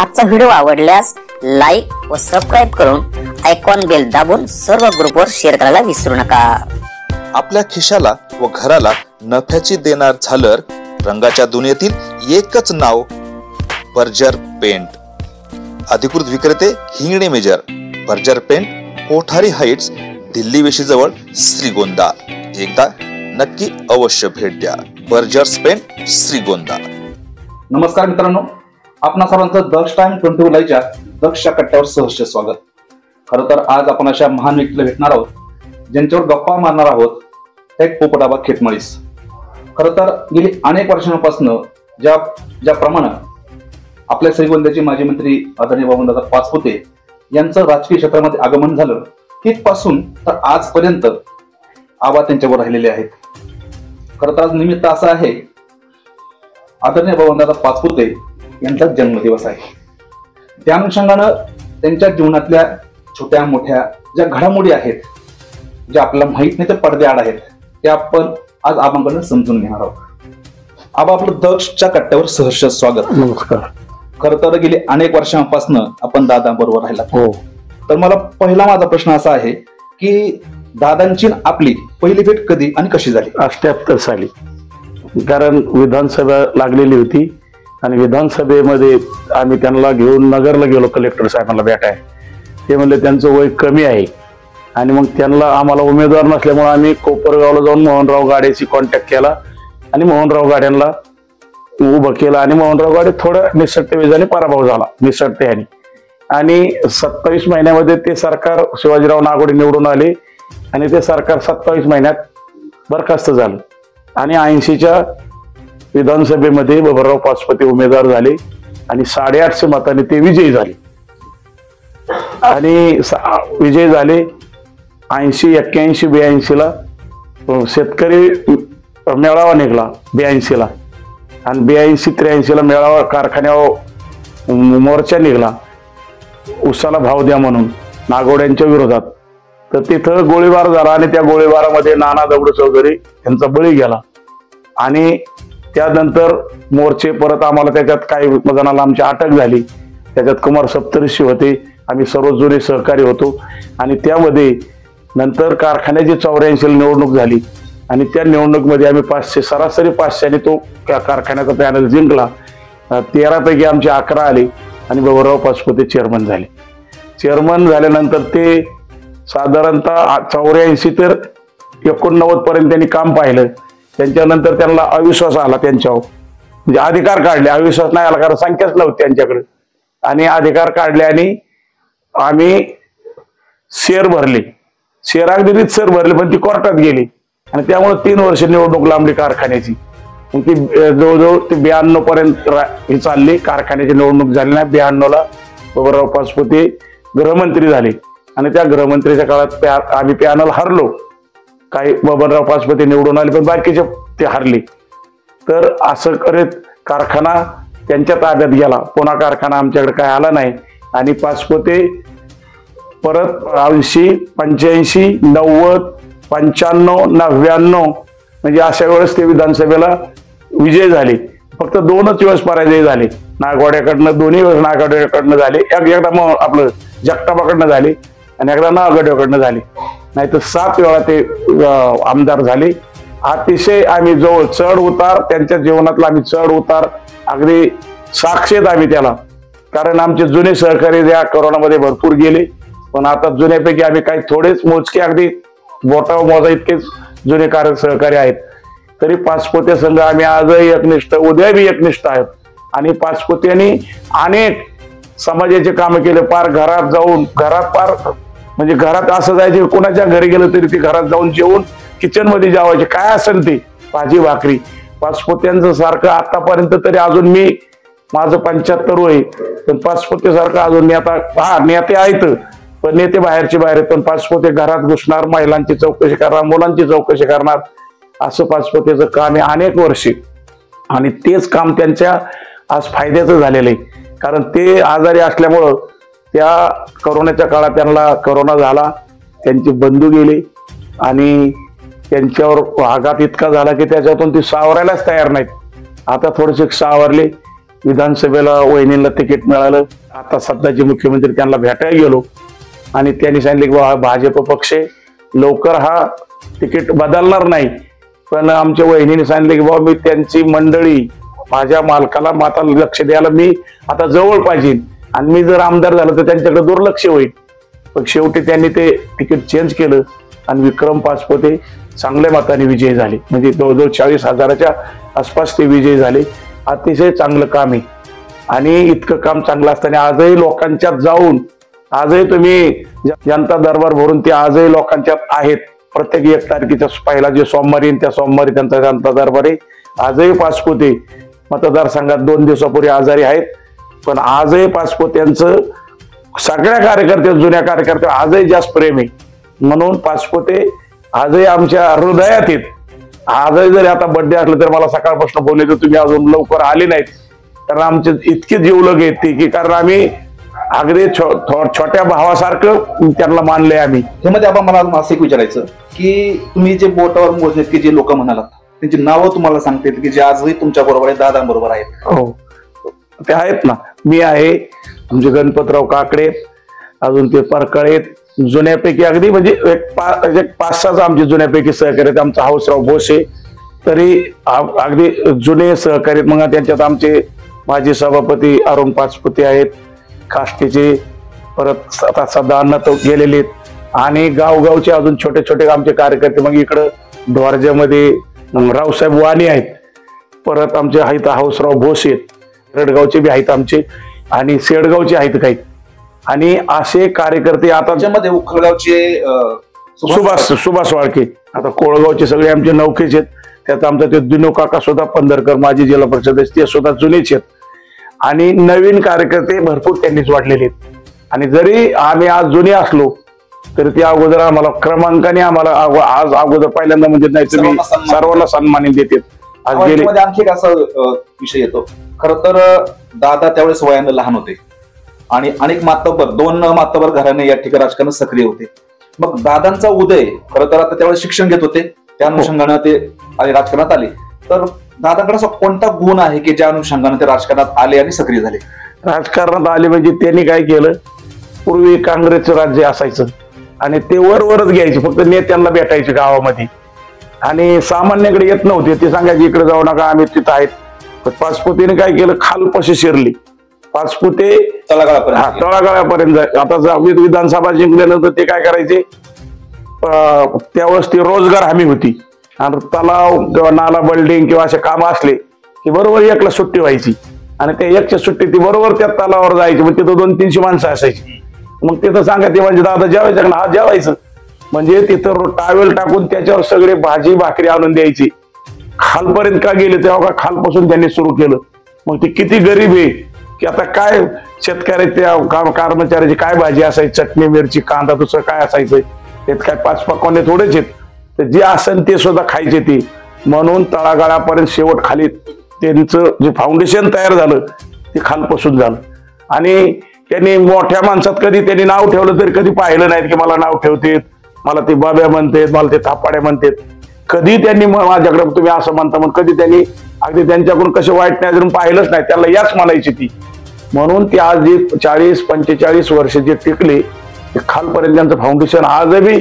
आजचा व्हिडिओ आवडल्यास लाईक व सबस्क्राईब करून आयकॉन बेल दाबून सर्व ग्रुपवर शेअर करायला विसरू नका। आपल्या खिशाला व घराला नफ्याची देणार झालर रंगाच्या दुनियेतील एकच नाव बर्जर पेंट। अधिकृत विक्रेते Hingane major, Berger paint, Kothari heights, Delhi वेशीजवळ, श्रीगोंदा। एकदा नक्की अवश्य भेट द्या। Berger's paint, Shrigonda. नमस्कार मित्रांनो, आपणा सर्वांचं दक्ष टाइम 24 लाईव्हच्या दक्षच्या कट्ट्यावर सहर्ष स्वागत। खरं तर आज आपण अशा महान व्यक्तीला भेटणार आहोत ज्यांच्यावर गप्पा मारणार आहोत, एक पोपटाबा खेतमळीस। खरं तर गेली अनेक वर्षांपासून ज्याप्रमाणे आपल्या श्रीगोंद्याचे माजी मंत्री आदरणीय बबनदादा पाचपुते यांचं राजकीय क्षेत्रामध्ये आगमन झालं, तिथपासून तर आजपर्यंत आबा त्यांच्यावर राहिलेले आहेत। खरं तर आज निमित्त असं आहे, आदरणीय बबनदादा पाचपुते यांचा जन्मदिवस आहे। त्या अनुषंगानं त्यांच्या जीवनातल्या छोट्या मोठ्या ज्या घडामोडी आहेत, ज्या आपल्याला माहित नाही ते पडद्याआड आहेत, त्या आपण आज आबांकडून समजून घेणार आहोत। आबा, आपलं दक्षच्या कट्ट्यावर सहर्ष स्वागत। नमस्कार। खरं तर गेली अनेक वर्षांपासून आपण दादा बरोबर राहिला। हो। तर मला पहिला माझा प्रश्न असा आहे की दादांची आपली पहिली भेट कधी आणि कशी झाली? 78 साली, कारण विधानसभा लागलेली होती आणि विधानसभेमध्ये आम्ही त्यांना घेऊन नगरला गेलो कलेक्टर साहेबांना भेटाय। ते म्हणले त्यांचं वय कमी आहे आणि मग त्यांना आम्हाला उमेदवार नसल्यामुळे आम्ही कोपरगावला जाऊन मोहनराव गाडेशी कॉन्टॅक्ट केला आणि मोहनराव गाड्यांना उभं केलं आणि मोहनराव गाडे थोडं निसटते वेजाने पराभव झाला, निसटते आणि 27 महिन्यामध्ये ते सरकार शिवाजीराव नागोडे निवडून आले आणि ते सरकार 27 महिन्यात बरखास्त झालं आणि 80च्या विधानसभेमध्ये बबनराव पाचपुते उमेदवार झाले आणि 850 मतांनी ते विजयी झाले आणि विजयी झाले। 80, 81, 82ला शेतकरी मेळावा निघाला 82ला आणि 82, 83ला मेळावा कारखान्यावर मोर्चा निघाला उसाला भाव द्या म्हणून नागोड्यांच्या विरोधात। तर तिथं गोळीबार झाला आणि त्या गोळीबारामध्ये नाना दगडू चौधरी यांचा बळी गेला आणि त्यानंतर मोर्चे परत आम्हाला त्याच्यात काही जणांना आमची अटक झाली। त्याच्यात कुमार सप्तऋषी होते, आम्ही सर्व जुने सहकारी होतो आणि त्यामध्ये नंतर कारखान्याची 84 निवडणूक झाली आणि त्या निवडणुकीमध्ये आम्ही 500 सरासरी 500 तो कारखान्याचा पॅनल जिंकला। 13 पैकी आमचे 11 आले आणि बबनराव पाचपुते चेअरमन झाले। चेअरमन झाल्यानंतर ते साधारणतः 84 तर 89 पर्यंत त्यांनी काम पाहिलं। त्यांच्यानंतर त्यांना अविश्वास आला त्यांच्यावर, म्हणजे अधिकार काढले, अविश्वास नाही आला कारण संख्याच नव्हती त्यांच्याकडे आणि अधिकार काढले आणि आम्ही शेअर भरले, शेअर अगदी रीतसर भरले पण ती कोर्टात गेली आणि त्यामुळे 3 वर्ष निवडणूक लांबली कारखान्याची। ती जवळजवळ ते 92 पर्यंत ही चालली, कारखान्याची निवडणूक झाली नाही। 92ला बबनराव पाचपुते गृहमंत्री झाले आणि त्या गृहमंत्रीच्या काळात आम्ही पॅनल हरलो, काही बबनराव पाचपुते निवडून आले पण बाकीचे ते हरले। तर असं करत कारखाना त्यांच्या ताब्यात गेला, पुन्हा कारखाना आमच्याकडे काय आला नाही आणि पाचपुते परत 80, 85, 90, 95, 99 म्हणजे अशा वेळेस ते विधानसभेला विजय झाले। फक्त 2च वेळेस पराजय झाले, नागवाड्याकडनं 2 वेळेस नागवाड्याकडनं झाले, एकदा मग आपलं जगतापाकडनं झाले आणि एकदा नागवाड्याकडनं झाले, नाही तर 7 वेळा ते आमदार झाले। अतिशय आम्ही जवळ चढ उतार त्यांच्या जीवनातला आम्ही चढ उतार अगदी साक्षीत आम्ही त्याला, कारण आमचे जुने सहकारी या कोरोनामध्ये भरपूर गेले पण आता जुन्यापैकी आम्ही काही थोडेच मोजके अगदी बोटावर मोजा इतकेच जुने सहकारी आहेत। तरी पाचपुते संघ आम्ही आजही एकनिष्ठ, उद्या बी एकनिष्ठ आहेत आणि पाचपुत्यांनी अनेक समाजाचे कामं केले। पार घरात जाऊन, घरात पार म्हणजे घरात असं जायचे, कोणाच्या घरी गेलं तरी ते घरात जाऊन जेवून किचन मध्ये जेवायचे, काय असेल ते भाजी भाकरी। पाचपुत्यांचं सारखं आतापर्यंत तरी अजून मी, माझं 75 वय पण पाचपुते सारखं अजून नेता, नेते आहेत पण नेते बाहेरचे बाहेर आहेत पण पाचपुते घरात घुसणार, महिलांची चौकशी करणार, मुलांची चौकशी करणार, असं पाचपुतेचं काम आहे अनेक वर्षे आणि तेच काम त्यांच्या आज फायद्याचं झालेलं आहे। कारण ते आजारी असल्यामुळं त्या कोरोनाच्या काळात त्यांना कोरोना झाला, त्यांचे बंधू गेले आणि त्यांच्यावर आघात इतका झाला की त्याच्यातून ते सावरायलाच तयार नाहीत। आता थोडेसे सावरले विधानसभेला वहिनींना तिकीट मिळालं. आता सध्याचे मुख्यमंत्री त्यांना भेटायला गेलो आणि त्यांनी सांगितले की बाबा भाजप पक्ष लवकर हा तिकीट बदलणार नाही. पण आमच्या वहिनीने सांगितले की बाबा मी त्यांची मंडळी माझ्या मालकाला माता लक्ष द्यायला मी आता जवळ पाहिजे आणि मी जर आमदार झालो तर त्यांच्याकडे दुर्लक्ष होईल. पण शेवटी त्यांनी ते तिकीट चेंज केलं आणि विक्रम पाचपुते चांगल्या मताने विजयी झाले. म्हणजे जवळजवळ 40,000च्या आसपास ते विजयी झाले. अतिशय चांगलं काम आहे आणि इतकं काम चांगलं असताना आजही लोकांच्यात जाऊन आजही तुम्ही जनता दरबार भरून ते आजही लोकांच्यात आहेत. प्रत्येक 1 तारखेचा पहिला जे सोमवारी त्या सोमवारी त्यांचा जनता दरबार आहे. आजही पाचपुते मतदारसंघात 2 दिवसापूर्वी आजारी आहेत, पण आजही पाचपुत्यांचं सगळ्या कार्यकर्त्या जुन्या कर्त्या आजही जास्त प्रेम आहे. म्हणून पाचपुते आजही आमच्या हृदयात आहेत. आजही जरी आता बर्थडे असलं तर मला सकाळपासून बोलले तुम्ही अजून लवकर आले नाहीत, कारण आमचे इतके जीवलग येते की कारण आम्ही अगदी छोट्या भावासारखं त्यांना मानलंय आम्ही. ह्यामध्ये आपण मला असं एक विचारायचं की तुम्ही जे बोटावर मोजलेत की जे लोक म्हणालात त्यांची नावं तुम्हाला सांगतील की जे आजही तुमच्या बरोबर आहेत, दादांबरोबर आहेत? हो ते आहेत ना. मी आहे, आमचे गणपतराव काकडे, अजून ते परकळे, जुन्यापैकी अगदी म्हणजे एक 5-6 आमचे जुन्यापैकी सहकारी आहेत. आमचा हौसराव भोसे तरी अगदी जुने सहकारी. मग त्यांच्यात आमचे माजी सभापती अरुण पाचपुते आहेत, काष्टीचे, परत आता सध्या अन्न तो गेलेले आहेत आणि गावगावचे अजून छोटे छोटे आमचे कार्यकर्ते. मग इकडं ढोरज्यामध्ये रावसाहेब वाणी आहेत, परत आमचे आहेत हौसराव भोसे, रडगावचे बी आहेत आमचे आणि सेडगावचे आहेत काही. आणि असे कार्यकर्ते आता त्याच्यामध्ये उखळगावचे सुभाष वाळके, आता कोळगावचे सगळे आमचे नौकेच आहेत. त्यात आमचा ते दिनू काका सुद्धा पंधरकर माजी जिल्हा परिषद ते सुद्धा जुनेच आहेत. आणि नवीन कार्यकर्ते भरपूर त्यांनीच वाढलेले आहेत. आणि जरी आम्ही आज जुने असलो तरी ते अगोदर आम्हाला क्रमांकाने आम्हाला आज अगोदर पहिल्यांदा म्हणजे नाही तुम्ही सर्वांना सन्मानित देतात. आज गेले आणखी एक असा विषय येतो. खर तर दादा त्यावेळेस वयाने लहान होते आणि अनेक मातबर 2 मातबर घराणे या ठिकाणी राजकारणात सक्रिय होते. मग दादांचा उदय खरं तर आता त्यावेळेस शिक्षण घेत होते, त्या अनुषंगाने ते राजकारणात आले. तर दादाकडे असा कोणता गुण आहे की ज्या अनुषंगाने ते राजकारणात आले आणि सक्रिय झाले? राजकारणात आले म्हणजे त्यांनी काय केलं, पूर्वी काँग्रेसचं राज्य असायचं आणि ते वरच घ्यायचे, फक्त नेत्यांना भेटायचे गावामध्ये आणि सामान्याकडे येत नव्हते. ते सांगायचे इकडे जाऊ नका आम्ही तिथं आहेत. पण पाचपुतेने काय केलं, खालपाशी शिरली. पाचपुते तळागाळापर्यंत आता विधानसभा जिंकल्यानंतर ते काय करायचे, त्यावेळेस ती रोजगार हमी होती आणि तलाव किंवा नाला बिल्डिंग किंवा असे काम असले की बरोबर एकला सुट्टी व्हायची आणि त्या एकच्या सुट्टी ती बरोबर त्या तलावावर जायची. मग तिथं 200-300 माणसं असायची. मग तिथं सांगायचे म्हणजे दादा जेवायचं का? हा जेवायचं. म्हणजे तिथं टावेल टाकून त्याच्यावर सगळे भाजी भाकरी आणून द्यायची. खालपर्यंत का गेले तेव्हा का खालपासून त्यांनी सुरू केलं. मग ते किती गरीब आहे की आता काय शेतकऱ्याच्या कर्मचाऱ्याची काय भाजी असायची, चटणी मिरची कांदा दुसरं काय असायचं, त्यात काय 5 पकवाने थोडेच आहेत. तर जे असेल ते सुद्धा खायचे ते. म्हणून तळागाळापर्यंत शेवट खाली त्यांचं जे फाउंडेशन तयार झालं ते खालपासून झालं. आणि त्यांनी मोठ्या माणसात कधी त्यांनी नाव ठेवलं तरी कधी पाहिलं नाहीत की मला नाव ठेवतेत, मला ते बाब्या म्हणतात, मला ते थापाड्या म्हणतात. कधी त्यांनी माझ्याकडे तुम्ही असं म्हणता म्हणून कधी त्यांनी अगदी त्यांच्याकडून कसे वाईट नाही पाहिलंच नाही. त्याला याच म्हणायची ती. म्हणून ते आज जे 40-45 वर्ष जे टिकले ते खालपर्यंत त्यांचं फाउंडेशन आजही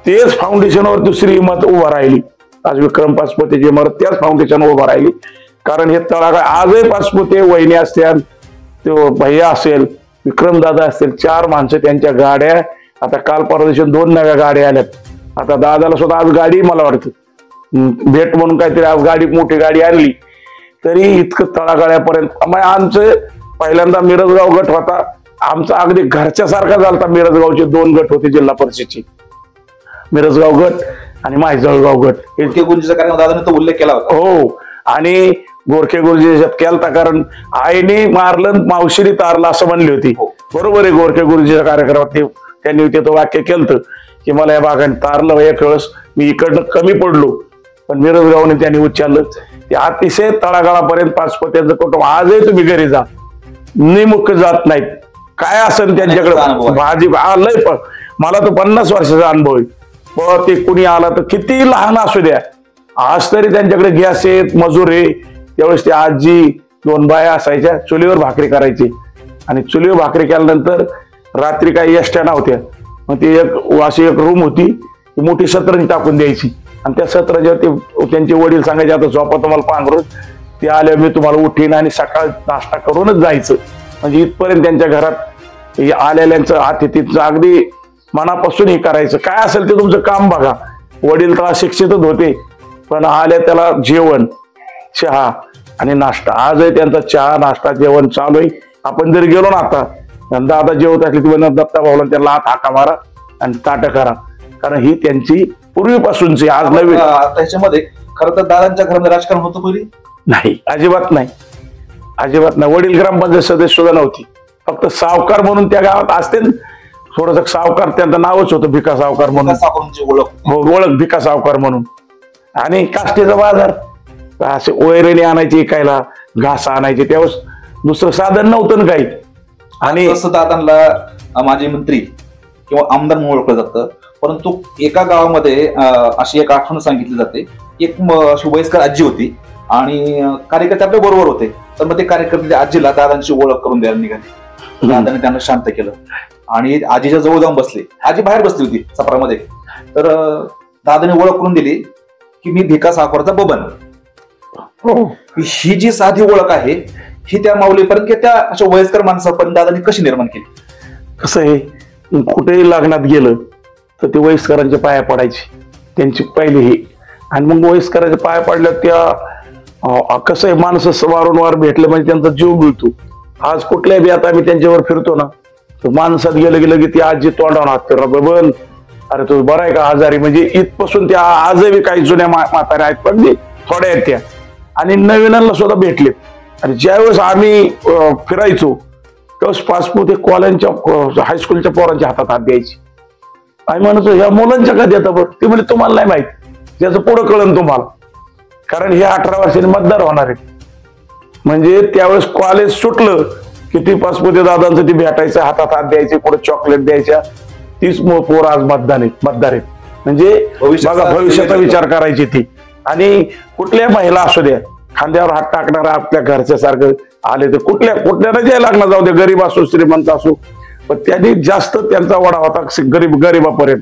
तेच फाउंडेशनवर दुसरी इमारत उभा राहिली. आज विक्रम पाचपुतेची इमारत त्याच फाउंडेशनवर उभा राहिली. कारण हे तळागाळ आजही पाचपुते वहिनी असतील, तो भैया असेल, विक्रमदादा असतील, 4 माणसं त्यांच्या गाड्या. आता काल परवा दिवशी 2 नव्या गाड्या आल्यात. आता दादाला सुद्धा आज गाडी मला वाटतं भेट म्हणून काहीतरी आज गाडी मोठी गाडी आणली. तरी इतकं तळागाळ्यापर्यंत आमचं पहिल्यांदा मिरजगाव गट होता. आमचा अगदी घरच्या सारखा झाला. मिरजगावचे 2 गट होते जिल्हा परिषदचे, मिरजगाव गट आणि माहिजळगाव गट. गोरखे गुरुजीचा कारण दादाने तो उल्लेख केला होता. हो, आणि गोरखे गुरुजी केलता कारण आईने मारलं मावशीने तारलं असं म्हणली होती. बरोबर आहे. गोरखे गुरुजीच्या कार्यक्रमात त्यांनी ते वाक्य केलं की मला या भागाने तारलं. एक वेळेस मी इकडनं कमी पडलो पण मिरजगावने त्यांनी उच्चारलं. ते अतिशय तळागाळापर्यंत पाचपुत्यांचं कुटुंब आजही तुम्ही घरी जा निमुख जात नाहीत. काय असेल त्यांच्याकडे भाजी लय. पण मला तर 50 वर्षाचा अनुभव आहे. पण ते कुणी आला तर किती लहान असू द्या, आज तरी त्यांच्याकडे गॅस आहेत, मजूर आहे. त्यावेळेस ते आजी 2 बाया असायच्या, चुलीवर भाकरी करायची आणि चुलीवर भाकरी केल्यानंतर रात्री काही एसट्या नव्हत्या, मग ती अशी एक रूम होती, ती मोठी सतरंजी टाकून द्यायची आणि त्या सतरंजीवर त्यांचे वडील सांगायचे आता झोपा तुम्हाला पांघरून, ते आले मी तुम्हाला उठीन आणि सकाळ नाश्ता करूनच जायचं. म्हणजे इथपर्यंत त्यांच्या घरात आलेल्यांचं अतिथीचं अगदी मनापासून हे करायचं. काय असेल ते तुमचं काम बघा. वडील तर शिक्षितच होते, पण आले त्याला जेवण, चहा आणि नाश्ता. आजही त्यांचा चहा नाश्ता जेवण चालू आहे. आपण जर गेलो ना आता, दादा जेवत असले की दत्ता भाऊला त्यांना हाका मारा आणि ताट करा, कारण ही त्यांची पूर्वीपासूनची. आज नवीन त्याच्यामध्ये खरं तर दादांच्या घरामध्ये राजकारण होतं पूर्वी? नाही, अजिबात नाही, अजिबात नाही. वडील ग्रामपंचायत सदस्य सुद्धा नव्हती, फक्त सावकार म्हणून त्या गावात असते. थोडस सावकार त्यांचं नावच होतं, भिका सावकार म्हणून ओळख, भिका सावकार म्हणून. आणि काष्टीचा बाजार, असे ओयरेने आणायचे, इकायला घास आणायचे, त्यावेळेस दुसरं साधन नव्हतं काही. आणि असं दादांना माजी मंत्री किंवा आमदार म्हणून ओळखलं जातं, परंतु एका गावामध्ये अशी एक आठवण सांगितली जाते. एक वयस्कर आजी होती आणि कार्यकर्ते आपल्या बरोबर होते, तर मग ते कार्यकर्ते आजीला दादांची ओळख करून द्यायला निघाले. दादाने त्यांना शांत केलं आणि आजीच्या जवळ जाऊन बसले. आजी बाहेर बसली होती सफरामध्ये, तर दादाने ओळख करून दिली की मी भिका सावकारचा बबन. ही जी साधी ओळख आहे ही त्या माऊलीपर्यंत की त्या अशा वयस्कर माणसापर्यंत दादांनी कशी निर्माण केली? कसं आहे, कुठेही लग्नात गेलं तर ते वयस्करांच्या पाया पडायचे, त्यांची पहिली ही. आणि मग वयस्करांच्या पाया पडल्या त्या कसं आहे, माणसं वारंवार भेटले म्हणजे त्यांचा जीव मिळतो. आज कुठल्याही बी आता आम्ही त्यांच्यावर फिरतो ना, तर माणसात गेलं गेलं की ती आजी तोंडावर हात फिरला, बबन अरे तू बरं आहे का आजारी, म्हणजे इथपासून त्या आजही काही जुन्या म्हाताऱ्या आहेत, पण थोड्या आहेत त्या, आणि नवीनांना सुद्धा भेटले. आणि ज्यावेळेस आम्ही फिरायचो त्यावेळेस पासपोर्ट एक कॉलेजच्या हायस्कूलच्या पोरांच्या हातात हात द्यायची. आम्ही म्हणतो ह्या मुलांच्या का देता बरं? ते म्हणजे तुम्हाला नाही माहित, ज्याचं पुढं कळन तुम्हाला, कारण हे 18 वर्षांनी मतदार होणार आहेत. म्हणजे त्यावेळेस कॉलेज सुटलं की ती पासपोर्ट दादांचं ती भेटायचं, हातात हात द्यायचे, पुढे चॉकलेट द्यायच्या. तीच पोर आज मतदार आहेत. म्हणजे भविष्याचा विचार करायची ती. आणि कुठल्या महिला असू द्या, खांद्यावर हात टाकणारा आपल्या घरच्या सारखं आले तर कुठल्या जे लग्न जाऊ दे, गरीब असो श्रीमंत असो, पण त्यांनी जास्त त्यांचा वडा होता गरीबापर्यंत.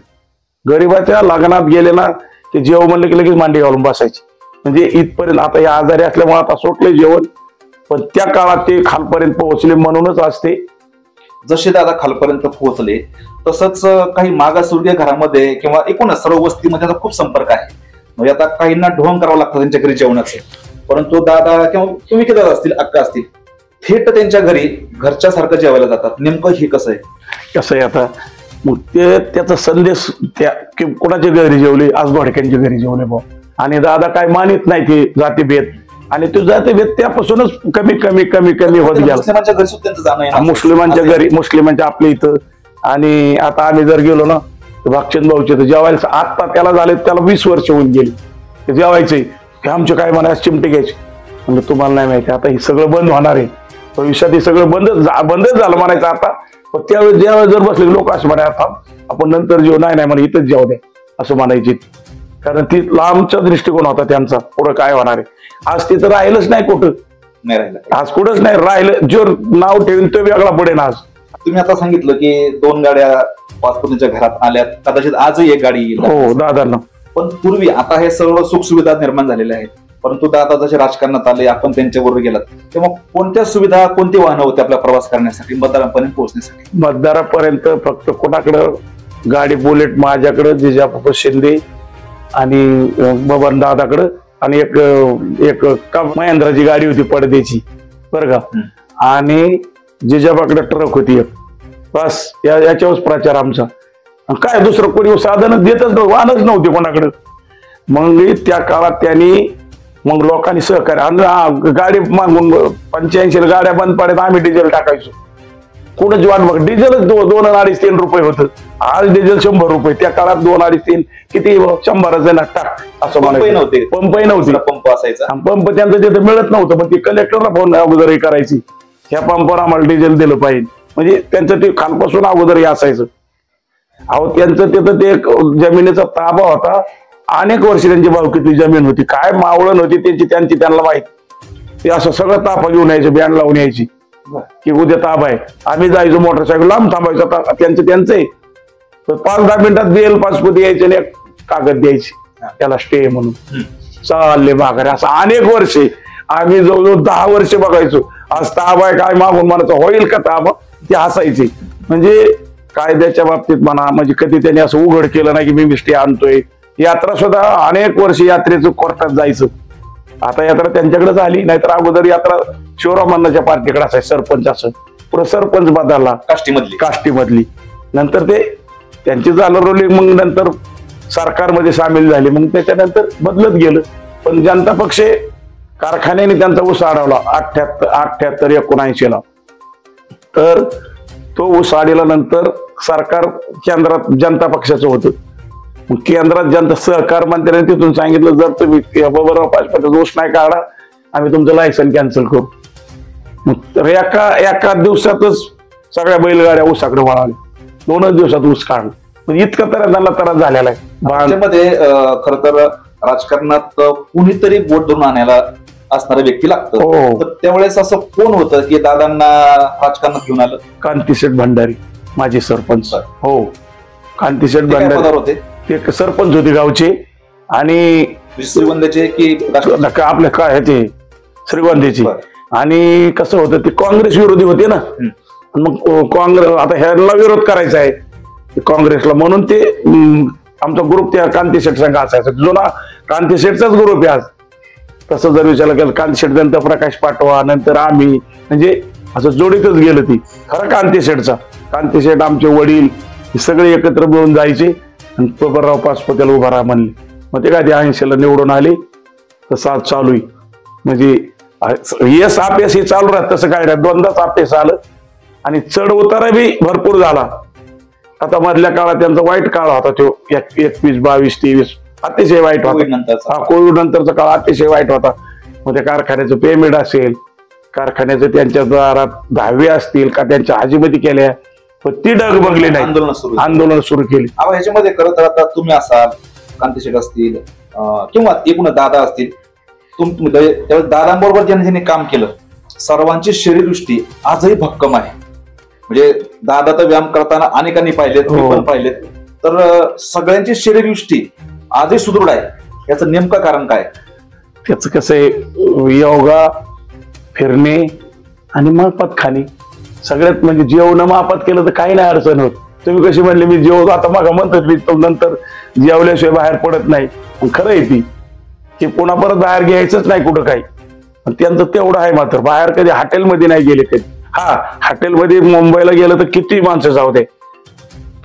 गरीबाच्या लग्नात गेले ना ते जेव म्हणलं की लगेच मांडी घालून बसायचे. म्हणजे इथपर्यंत आता या आजारी असल्यामुळे आता सोडले जेवण, पण त्या काळात ते खालपर्यंत पोहोचले म्हणूनच असते. जसे दादा खालपर्यंत पोहोचले तसंच काही मागासवर्गीय घरामध्ये किंवा एकूणच सर्व वस्तीमध्ये आता खूप संपर्क आहे. म्हणजे आता काहींना ढोंग करावं लागतं त्यांच्या घरी जेवणाचे, परंतु दादा किंवा तुम्ही किती दादा असतील, अक्का असतील, थेट त्यांच्या घरी घरच्या सारखं जेवायला जातात. नेमकं हे कसं आहे? कसं आहे आता, मग ते त्याचा संदेश त्या कोणाच्या घरी जेवले, आज घोडक्यांच्या घरी जेवले भाऊ. आणि दादा काय मानित नाही ते जातीभेद, आणि तो जातीभेद त्यापासूनच कमी कमी कमी कमी होत गेला. मुस्लिमांच्या घरी सुद्धा त्यांचं जाणं आहे, मुस्लिमांच्या घरी, मुस्लिमांच्या आपल्या इथं. आणि आता आम्ही जर गेलो ना तर भागचंद भाऊचे तर जेवायला आता त्याला झाले, त्याला 20 वर्ष होऊन गेली, ते जेवायचे ते आमचे काय म्हणायचे चिमटे घ्यायचे. म्हणजे तुम्हाला नाही माहिती आता हे सगळं बंद होणार आहे, भविष्यात हे सगळं बंदच झालं म्हणायचं आता. पण त्यावेळेस ज्यावेळेस जर बसले लोक असं म्हणाय आपण नंतर जेव, नाही म्हणे इथंच जेव द्या असं म्हणायचे, कारण ती लांबचा दृष्टिकोन होता त्यांचा. पुढं काय होणार आहे, आज तिथं राहिलंच नाही, कुठं नाही राहिलं, आज कुठंच नाही राहिलं. जो नाव ठेवीन तो वेगळा पडेल. आज तुम्ही आता सांगितलं की 2 गाड्या पासपोर्टच्या घरात आल्यात, कदाचित आजही एक गाडी येईल. हो दादांना. पण पूर्वी आता हे सर्व सुखसुविधा निर्माण झालेल्या आहेत, परंतु दादा जसे राजकारणात आले, आपण त्यांच्याबरोबर गेलात, तेव्हा कोणत्या सुविधा, कोणती वाहनं होती आपला प्रवास करण्यासाठी, मतदारांपर्यंत पोहोचण्यासाठी? मतदारापर्यंत फक्त कोणाकडं गाडी, बुलेट माझ्याकडं, जिजाबापू शिंदे आणि बबन दादाकडं, आणि एक महिंद्राची गाडी होती पडद्याची बरं का, आणि जिजाबाकडे ट्रक होती एक. बस याच्यावरच प्रचार आमचा. काय दुसरं कोणी साधन देतच नव्हतं, वाहनच नव्हते कोणाकडे. मग त्या काळात त्यांनी मग लोकांनी सहकार्य, आणि गाडी मागून 85 गाड्या बंद पडत आम्ही डिझेल टाकायचो. कोणाची वाट बघ, डिझेलच 2, 2.5, 3 रुपये होतं. आज डिझेल 100 रुपये, त्या काळात 2, 2.5, 3 किती 100 ना टाक असं म्हणायचं. पंपही नव्हते, पंप असायचा. पंप त्यांचं तिथे मिळत नव्हतं, पण ती कलेक्टरला फोन अगोदर हे करायची, ह्या पंपावर आम्हाला डिझेल दिलं पाहिजे. म्हणजे त्यांचं ते खालपासून अगोदर हे असायचं. अहो त्यांचं तिथं ते जमिनीचा ताबा होता, अनेक वर्ष त्यांची भावकीतली जमीन होती, काय मावळण होती त्यांची त्यांना माहित. ते असं सगळं ताफा घेऊन यायचं, बँड लावून यायची की उद्या ताप आहे. आम्ही जायचो मोटरसायकल लांब थांबायचं, त्यांचं आहे. तर 5-10 मिनिटात बेल पासपोर्ट यायचे आणि एक कागद द्यायची त्याला स्टे म्हणून. चालले माघारी. असं अनेक वर्षे आम्ही जवळजवळ 10 वर्ष बघायचो. आज ताब आहे काय मागून म्हणायचं, होईल का ताब, ते हसायचे. म्हणजे कायद्याच्या बाबतीत म्हणा, म्हणजे कधी त्यांनी असं उघड केलं नाही की मी स्टे आणतोय. यात्रा सुद्धा अनेक वर्ष यात्रेचं कोर्टात जायचं. आता यात्रा त्यांच्याकडेच आली, नाहीतर अगोदर यात्रा शिवरामांनाच्या पार्टीकडे असायची. सरपंच असं पुढे सरपंच बदलला काष्टीमधली. नंतर ते त्यांची झालं रोलिंग, मग नंतर सरकारमध्ये सामील झाले, मग त्याच्यानंतर बदलत गेलं. पण जनता पक्ष कारखान्याने त्यांचा ऊस अडवला 78-79 ला. तर तो ऊस अडवल्यानंतर सरकार केंद्रात जनता पक्षाचं होतं. मग केंद्रात जनता सहकार मंत्र्यांनी तिथून सांगितलं, जर तुम्ही बरोबर पाचपटाचा ऊस नाही काढा, आम्ही तुमचं लायसन कॅन्सल करू. मग एका दिवसातच सगळ्या बैलगाड्या ऊसाकडे वळाल्या. 2च दिवसात ऊस काढला. म्हणजे इतका त्यांना त्रास झालेला आहे. त्याच्यामध्ये खरं तर राजकारणात कुणीतरी बोट धरून आणायला असणारं व्यक्ती लागतं. तर त्यावेळेस असं कोण होतं की दादांना राजकारणात घेऊन आलं? कांतीशेठ भंडारी, माजी सरपंच. हो, कांतीशेठ भंडारी होते, ते सरपंच होते गावचे. आणि श्रीगोंद्याचे की आपल्या काय ते श्रीगोंद्याचे. आणि कसं होतं, ते काँग्रेस विरोधी होते ना. मग काँग्रेस आता ह्याला विरोध करायचा आहे काँग्रेसला, म्हणून ते आमचा ग्रुप त्या कांतीशेठ संघ असायचा. जुना कांतीशेठचाच ग्रुप आहे आज. तसं जर विचारलं गेलं, कांतीशेठ नंतर प्रकाश पाटवा, नंतर आम्ही, म्हणजे असं जोडीतच गेलं. ती खरं कांतीशेठचा. कांतीशेठ आमचे वडील सगळे एकत्र मिळून जायचे आणि प्रभरराव पाचपत्याला उभा राहा म्हणले. मग ते काय ते 80 ला निवडून आले. तसं आज चालू आहे. म्हणजे यस अपयश हे चालू राहत. तसं काय नाही, 2दाच अपयश आलं आणि चढ उतारा बी भरपूर झाला. आता मधल्या काळात त्यांचा वाईट काळ होता तो 21, 22, 23 अतिशय वाईट होता. कोविड नंतरचा काळ अतिशय वाईट होता. मग त्या कारखान्याचं पेमेंट असेल, कारखान्याचं त्यांच्या दारात 10वी असतील का त्यांच्या हाजीमध्ये केल्या, पण ती डगमगली नाही. आंदोलन सुरू केली. ह्याच्यामध्ये खरं तर आता तुम्ही असाल, कांतीशेठ असतील किंवा एकूण दादा असतील, त्यावेळेस दादांबरोबर ज्यांनी काम केलं, सर्वांची शरीरदृष्टी आजही भक्कम आहे. म्हणजे दादा तर व्यायाम करताना अनेकांनी पाहिलेत, मी पण पाहिलेत. तर सगळ्यांची शरीरदृष्टी आजही सुदृढ आहे. याचं नेमकं कारण काय? त्याचं कसं आहे, योगा, फिरणे आणि मापात खाणे. सगळ्यात म्हणजे जेवण मापात केलं तर काही नाही अडचण होत. तुम्ही कशी म्हणले मी जेवतो, आता मग म्हणतात मी नंतर जेवल्याशिवाय बाहेर पडत नाही. खरं आहे ती की पुन्हा परत बाहेर घ्यायचंच नाही कुठं काही. त्यांचं तेवढं आहे. मात्र बाहेर कधी हॉटेलमध्ये नाही गेले कधी. हा, हॉटेलमध्ये मुंबईला गेलं तर किती माणसं जाऊ दे,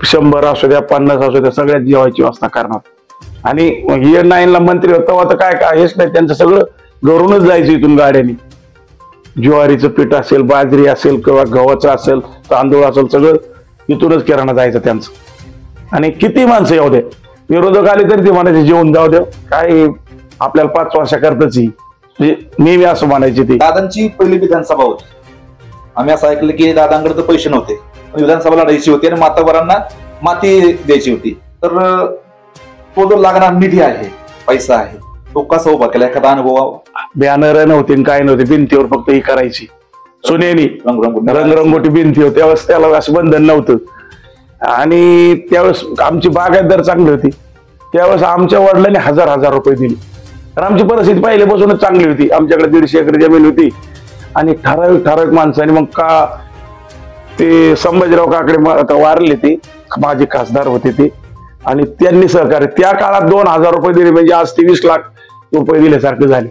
100 असू द्या, 50 असू द्या, सगळ्यात जेवायची व्यवस्था करणार. आणि इयर 9 ला मंत्री होता आता काय हेच नाही, त्यांचं सगळं घरूनच जायचं इथून गाड्याने. ज्वारीचं पीठ असेल, बाजरी असेल किंवा गव्हाचं असेल, तांदूळ असेल, सगळं इथूनच किराणा जायचं त्यांचं. आणि किती माणसं येऊ दे, विरोधक आले तरी ते म्हणायचे जेवून जाऊ द्या, काय आपल्याला 5 वर्षाकरताच म्हणजे नेहमी असं म्हणायचे. ते दादांची पहिली विधानसभा होती. आम्ही असं ऐकलं की दादांकडे तर पैसे नव्हते, विधानसभा लढायची होती आणि मातावरांना माती द्यायची होती. तर तो जो लागणारा निधी आहे, पैसा आहे, तो कसा उभा केला? एखादा अनुभव? बॅनर नव्हते, काय नव्हते, भिंतीवर फक्त ही करायची सोनेनी रंगरंगोटी भिंती होती. त्यावेळेस त्याला असं बंधन नव्हतं. आणि त्यावेळेस आमची बागायतदार चांगली होती. त्यावेळेस आमच्या वडिलांनी 1000 रुपये दिले. तर आमची परिस्थिती पहिल्यापासूनच चांगली होती. आमच्याकडे 150 एकर जमीन होती. आणि ठराविक माणसाने मग का ते संभाजीराव काकडे वारले, ते माझे खासदार होते ते, आणि त्यांनी सहकार्य त्या काळात 2000 रुपये दिले. म्हणजे आज 23 लाख रुपये दिल्यासारखे झाले.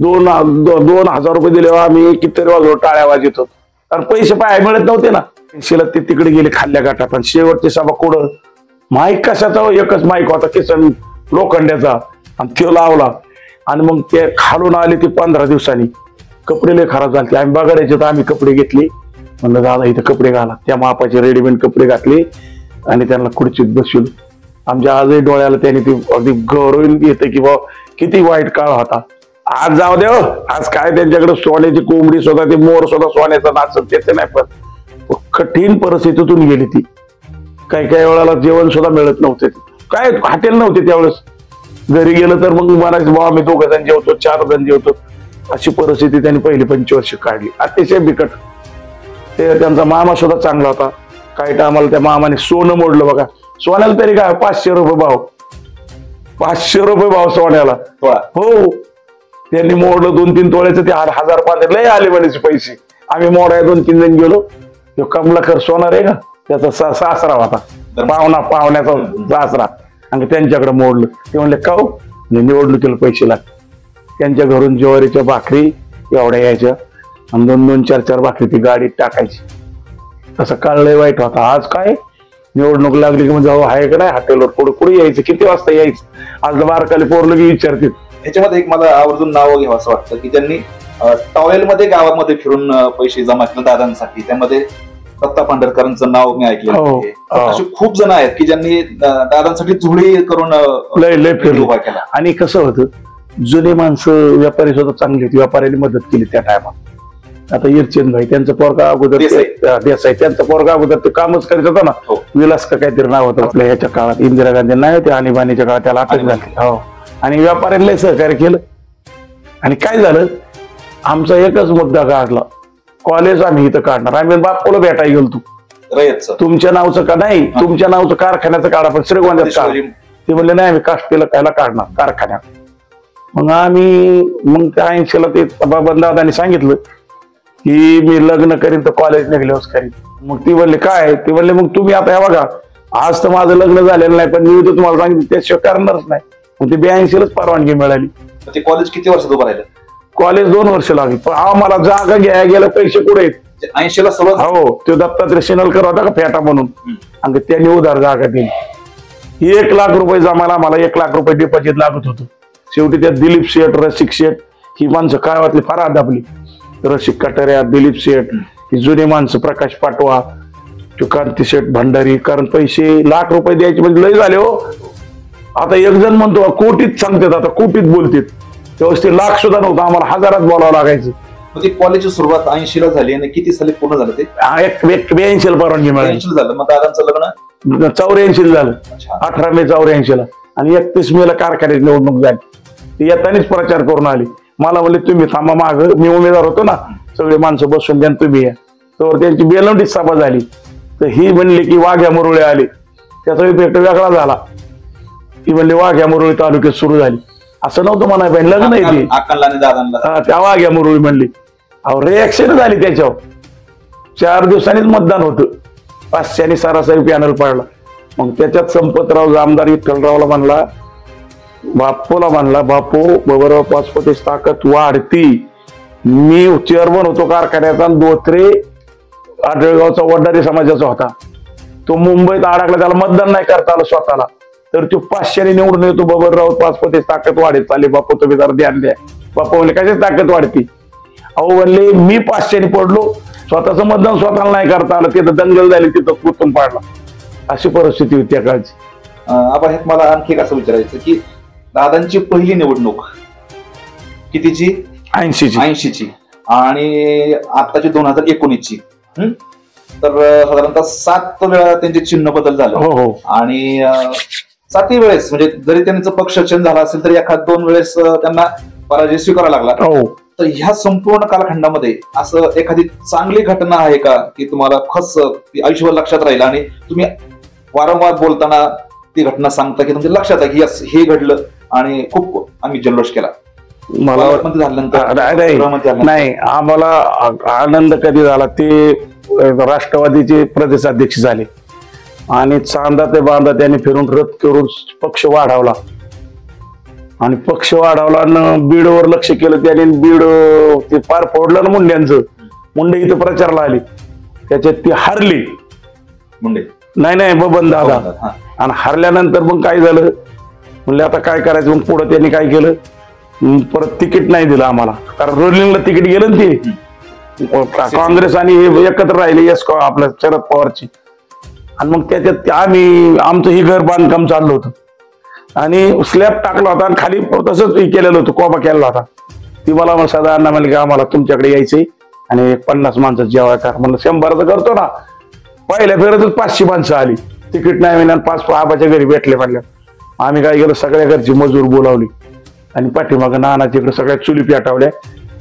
2000 रुपये दिल्यावर आम्ही कितीतरी वाजवून टाळ्या वाजत होतो. कारण पैसे पाय मिळत नव्हते ना. शिला ते तिकडे गेले खाल्ल्या गाठात. आणि शेवटचे सभा कुठं माईक कशाचा, एकच माईक होता किसन लोखंड्याचा, आणि तो लावला. आणि मग ते खालून आले ते 15 दिवसांनी. कपडे लय खराब झाले. आम्ही बघायचे तर आम्ही कपडे घेतले. म्हणलं दादा इथे कपडे घाला. त्या मापाचे रेडीमेड कपडे घातले आणि त्यांना खुर्चीत बसवलं. आमच्या आजही डोळ्याला त्याने ते अगदी गौरव येतं की बा किती वाईट काळ होता. आज जाऊ दे, आज काय त्यांच्याकडे सोन्याची कोंबडी सुद्धा, ते मोर सुद्धा सोन्याचा नाचत, त्याचे नाही. पण कठीण परिस्थितीतून गेली ती. काही वेळाला जेवण सुद्धा मिळत नव्हते. काय हॉटेल नव्हते त्यावेळेस. घरी गेलं तर मग म्हणायचं बाबा आम्ही 2 जण जेवतो, 4 जण जेवतो. अशी परिस्थिती त्यांनी पहिली 25 वर्ष काढली, अतिशय बिकट. ते त्यांचा मामा सुद्धा चांगला होता. काही टायमाला त्या मामाने सोनं मोडलं बघा. सोन्याला तरी काय 500 रुपये भाव, 500 रुपये भाव सोन्याला. हो, त्यांनी मोडलं 2-3 तोळ्याचं. ते 1000 लय आले म्हणायचे पैसे. आम्ही मोडाय 2-3 जण गेलो. तो कमलाकर सोनार आहे का, त्याचा सासरा होता, पाहुण्याचा सासरा, आणि त्यांच्याकडे मोडलं. ते म्हणले का हो, निवडणुकीला पैसे लागले. त्यांच्या घरून ज्वारीच्या भाकरी एवढ्या यायच्या आणि 2-2, 4-4 भाकरी ती गाडीत टाकायची. तसं काळलंय वाईट होता. आज काय निवडणूक लागली की म्हणजे आहे का नाही, हॉटेलवर पुढे यायचं, किती वाजता यायचं. आज बारकाली पोरलं की विचारतील. याच्यामध्ये एक मला आवर्जून नाव घ्यावं असं वाटतं की त्यांनी टॉवेल मध्ये गावामध्ये फिरून पैसे जमा केले दादांसाठी. त्यामध्ये दत्ता पांढरकरांचं नाव मी ऐकलं. असे खूप जण आहेत की ज्यांनी दादांसाठी झुळी करून लय फिरलो. आणि कसं होतं, जुने माणसं व्यापारी सुद्धा चांगली होती, व्यापाऱ्यांनी मदत केली त्या टायमात. आता इरचंद भाई त्यांचं पोरगा अगोदर देसाई, त्यांचं पोरगा अगोदर ते कामच करीत होता ना, विलास का काहीतरी नाव होतं आपल्या ह्याच्या काळात, इंदिरा गांधी नाही होते, आणीबाणीच्या काळात त्याला अटक झाली. हो, आणि व्यापाऱ्यांना सहकार्य केलं. आणि काय झालं, आमचा एकच मुद्दा काढला, कॉलेज आम्ही इथं काढणार. आम्ही बापूला भेटायला गेलो, तुमच्या नावचं का नाही, तुमच्या नावचं कारखान्याचं काढा, पण श्रीगोंद्यात काढ. ते म्हणले नाही, आम्ही काष्टीला कायला काढणार कारखान्यात. मग त्या 80ला ते दादांनी सांगितलं की मी लग्न करीन तर कॉलेज निघल्यावर करीन. मग ती म्हणले काय, ते म्हणले मग तुम्ही आता हे बघा, आज तर माझं लग्न झालेलं नाही, पण मी तर तुम्हाला सांगितलं त्याशिवाय करणारच नाही. मग ती 82लाच परवानगी मिळाली. ते कॉलेज किती वर्षात उभं राहिलं? कॉलेज 2 वर्ष लागली. पण आम्हाला जागा घ्यायला गेलं, पैसे कुठे? 80ला सुरुवात. हो, तो दत्तात्रय शिनलकर होता का फेटा म्हणून, आणि त्यांनी उधार जागा दिली. 1 लाख रुपये जमायला आम्हाला 1 लाख रुपये डिपॉझिट लागत होतं. शेवटी त्या दिलीप शेठ, रसिक शेठ ही माणसं काय वाटली फार आदाबली. रसिक कटाऱ्या, दिलीप शेठ ही जुनी माणसं, प्रकाश पाटवा, कांती शेठ भंडारी, कारण पैसे 1 लाख रुपये द्यायचे म्हणजे लय झाले हो. आता एक जण म्हणतो कोटीत सांगतात, आता कोटीत बोलतात. तेव्हा ते लाख सुद्धा नव्हतं, आम्हाला हजारात बोलावं लागायचं. म्हणजे कॉलेजची सुरुवात 80ला झाली आणि किती साली पूर्ण झालं ते? 82ला परवानगी मिळाली. झालं. मग दादांचं लग्न 84 झालं, 18 मे 84ला. आणि 31 मेला कारखान्यात निवडणूक झाली. ती येतानीच प्रचार करून आली. मला म्हणले तुम्ही थांबा माग, मी उमेदवार होतो ना, सगळे माणसं बसून द्या, तुम्ही या. तर त्यांची बेलवंडीत सभा झाली. तर ही म्हणली की वाघ्या मुरळी आले, त्याचा इफेक्ट वेगळा झाला. ती म्हणली वाघ्या मुरळी तालुक्यात सुरू झाली. असं नव्हतं म्हणा पाहिजे, लग्न आहे त्या वाघ्या मुरळी म्हणली. अहो रिॲक्शन झाली त्याच्यावर. 4 दिवसांनीच मतदान होतं. 500 सरासरी पॅनल पडला. मग त्याच्यात संपतराव आमदार विठ्ठलरावला म्हणला, बापूला म्हणला, बापू बरोबर पाचपतीची ताकद वाढती. मी चेअरमन होतो कारखान्याचा, दोत्रे आढळगावचा वडारी समाजाचा होता. तो मुंबईत अडकला, त्याला मतदान नाही करता आलं स्वतःला, तर तो 500 निवडून येतो. बबनराव पाचपतीची ताकद वाढत चालली. बापू तुम्ही जरा ध्यान द्या. बापू म्हणले कशाची ताकद वाढती? अहो म्हणले मी 500 पडलो, स्वतःचं मतदान स्वतःला नाही करता आलं, तिथं दंगल झाली, तिथं कुतून पाडला. अशी परिस्थिती होती त्या काळची. आपण हे मला आणखी एक असं विचारायचं की दादांची पहिली निवडणूक कितीची? 80ची आणि आताची 2019ची. तर साधारणतः 7 वेळा त्यांचे चिन्ह बदल झालं. हो. आणि 7ही वेळेस म्हणजे जरी त्यांचा पक्ष चेंज झाला असेल तरी 1-2 वेळेस त्यांना पराजय स्वीकारावा लागला. हो. तर ह्या संपूर्ण कालखंडामध्ये असं एखादी चांगली घटना आहे का की तुम्हाला खस आयुष्यभर लक्षात राहील आणि तुम्ही वारंवार बोलताना ती घटना सांगता की तुमच्या लक्षात आहे की यस हे घडलं आणि खूप आम्ही जल्लोष केला? मला नाही, आम्हाला आनंद कधी झाला ते राष्ट्रवादीचे प्रदेशाध्यक्ष झाले आणि चांदा ते बांधा त्यांनी फिरून रद्द करून पक्ष वाढवला. आणि पक्ष वाढवला आणि बीडवर लक्ष केलं त्याने. बीड ते पार फोडलं ना मुंड्यांचं. मुंडे इथं प्रचारला आली, त्याच्यात ती हारली. मुंडे नाही बबन दादा. आणि हारल्यानंतर मग काय झालं, म्हणले आता काय करायचं. मग पुढे त्यांनी काय केलं, परत तिकीट नाही दिलं आम्हाला, कारण रोलिंगला तिकीट गेलं ना ते. काँग्रेस आणि हे एकत्र राहिले आपल्या शरद पवारची. आणि मग त्याच्यात आमचं ही घर बांधकाम चाललं होतं आणि स्लॅब टाकला होता आणि खाली तसंच केलेलं होतं, कोबा केलेला होता. ती मला सदा अण्णा म्हणले की आम्हाला तुमच्याकडे यायचंय आणि 50 माणसं जेवाय कर. म्हणलं 100चं करतो ना. पहिल्या फेरतच 500 माणसं आली. तिकीट नाही मिळालं, 5 आबाच्या घरी भेटले. म्हणलं आम्ही काय केलं, सगळ्या घरची मजूर बोलावली आणि पाठीमागं नानाच्या इकडे सगळ्या चुली पेटवल्या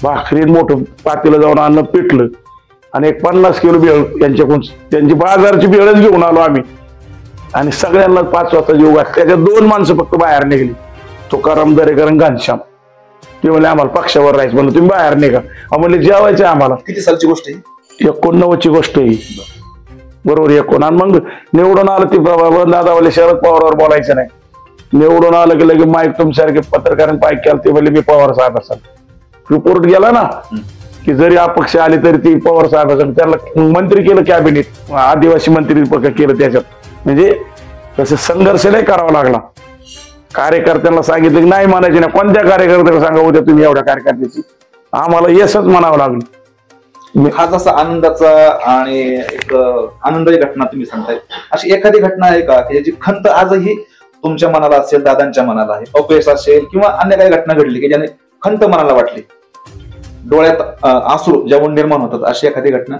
भाकरी मोठं पातेलं जाऊन आणलं पिटलं आणि एक 50 किलो बेळ यांच्याकडून त्यांची बाजारची बेळच घेऊन आलो आम्ही आणि सगळ्यांना 5 वाजता जेव घातलं. त्याच्यात 2 माणसं फक्त बाहेर निघली, तुकाराम दरेकर आणि घनश्याम. ते म्हणले आम्हाला पक्षावर राहायचं, म्हणलं तुम्ही बाहेर निघा. म्हणले जेवायचं आम्हाला. किती सालची गोष्ट आहे? 89ची गोष्ट आहे बरोबर. 89 आणि मग निवडून आलं ती दादावाले शरद पवारवर बोलायचं नाही. निवडून आलं की लगे माईक तुमच्यासारखे पत्रकारांनी पाय केला ते म्हणले मी पवार साहेब असाल. रिपोर्ट गेला ना की जरी अपक्ष आले तरी ती पवार साहेब असेल. त्याला मंत्री केलं कॅबिनेट, आदिवासी मंत्री केलं त्याच्यात. म्हणजे तसं संघर्ष नाही करावा लागला. कार्यकर्त्यांना सांगितलं की नाही म्हणायचे नाही. कोणत्या कार्यकर्त्याला सांगा उद्या तुम्ही एवढ्या कार्यकर्त्याची, आम्हाला यशच म्हणावं लागलं. हा जसा आनंदाचा आणि एक आनंदाची घटना तुम्ही सांगताय, अशी एखादी घटना आहे का की ज्याची खंत आजही तुमच्या मनाला असेल, दादांच्या मनाला आहे, अपयश असेल किंवा अन्य काही घटना घडली की ज्याने खंत मनाला वाटली, डोळ्यात आसू जेव्हा निर्माण होतात, अशी एखादी घटना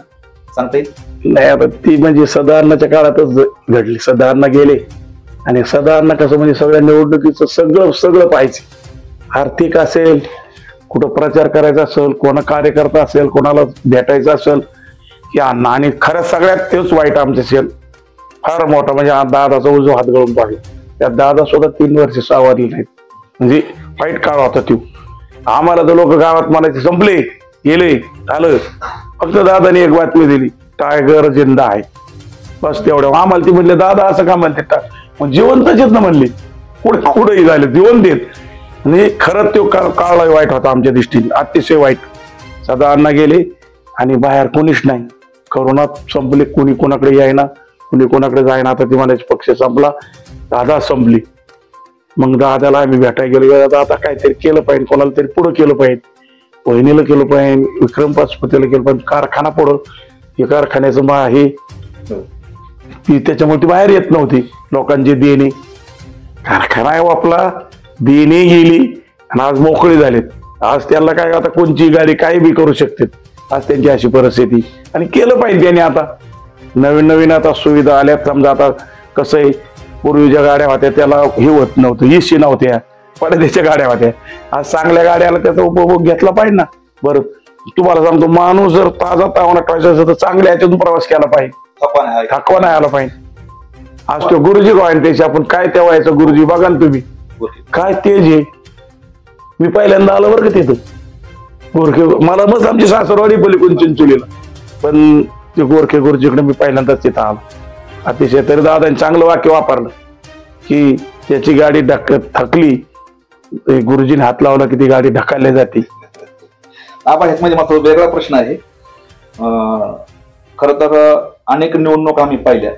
सांगता येईल? नाही आता ती म्हणजे सदाहरणाच्या काळातच घडली. सदाहरणा गेले आणि सदाहरणा कसं म्हणजे सगळ्या निवडणुकीचं सगळं पाहिजे. आर्थिक असेल, कुठं प्रचार करायचा असेल, कोणा कार्यकर्ता असेल, कोणाला भेटायचं असेल की अण्णा. आणि खरंच सगळ्यात तेच वाईट आमच्या सेल फार मोठा म्हणजे दादाचा उजवा हात गळून पाडला. त्या दादा सुद्धा 3 वर्ष सावरले नाहीत. म्हणजे वाईट काळ होता तो. आम्हाला तर लोक गावात म्हणायचे संपले गेले झालं. फक्त दादाने एक बातमी दिली, टायगर जिंदा आहे, बस तेवढं. आम्हाला ती म्हणले दादा असं का म्हणते, मग जिवंतच येत ना म्हणले, पुढेही झाले जिवंत येत. आणि खरंच तो काळ वाईट होता आमच्या दृष्टीने, अतिशय वाईट. सदा अण्णा गेले आणि बाहेर कोणीच नाही. करोनात संपले, कोणी कोणाकडे यायना, कोणी कोणाकडे जायना. आता ती म्हणायची पक्ष संपला, दादा संपली. मग दादाला आम्ही भेटायला गेलो, दादा आता काहीतरी केलं पाहिजे, कोणाला तरी पुढं केलं पाहिजे, वहिनीला केलं पाहिजे, विक्रम पाचपतीला केलं पाहिजे, कारखाना पुढं. हे कारखान्याचं हे ती त्याच्यामुळे ती बाहेर येत नव्हती. लोकांची देणे, कारखाना आहे आपला, देणे गेली आणि आज मोकळी झालेत. आज त्यांना काय आता कोणची गाडी काही बी करू शकते. आज त्यांची अशी परिस्थिती. आणि केलं पाहिजे त्यांनी. आता नवीन आता सुविधा आल्यात. समजा आता कसं आहे, पूर्वीच्या गाड्या होत्या त्याला हे होत नव्हतं, एसी नव्हत्या, पडद्याच्या गाड्या होत्या. आज चांगल्या गाड्याला त्याचा उपभोग घेतला पाहिजे ना. बरं तुम्हाला सांगतो, माणूस जर ताजा तावना ठेवायचा असेल तर चांगल्या ह्याच्यातून प्रवास केला पाहिजे, थकवा नाही आला पाहिजे. आज तो गुरुजी काय त्याची आपण काय तेव्हायचं गुरुजी बघा ना तुम्ही, काय तेज आहे. मी पहिल्यांदा आलो बरं का तिथं गोरखे. मला मग आमची सासरवाडी पलीकडून चिंचोलीला, पण ते गोरखे गुरुजीकडे मी पहिल्यांदाच तिथं आलो. अतिशय तरी दादांनी चांगलं वाक्य वापरलं की त्याची गाडी थकली, गुरुजीने हात लावला की ती गाडी ढकलली जाते. आबा ह्यात म्हणजे मात्र वेगळा प्रश्न आहे. खर तर अनेक निवडणूक आम्ही पाहिल्या,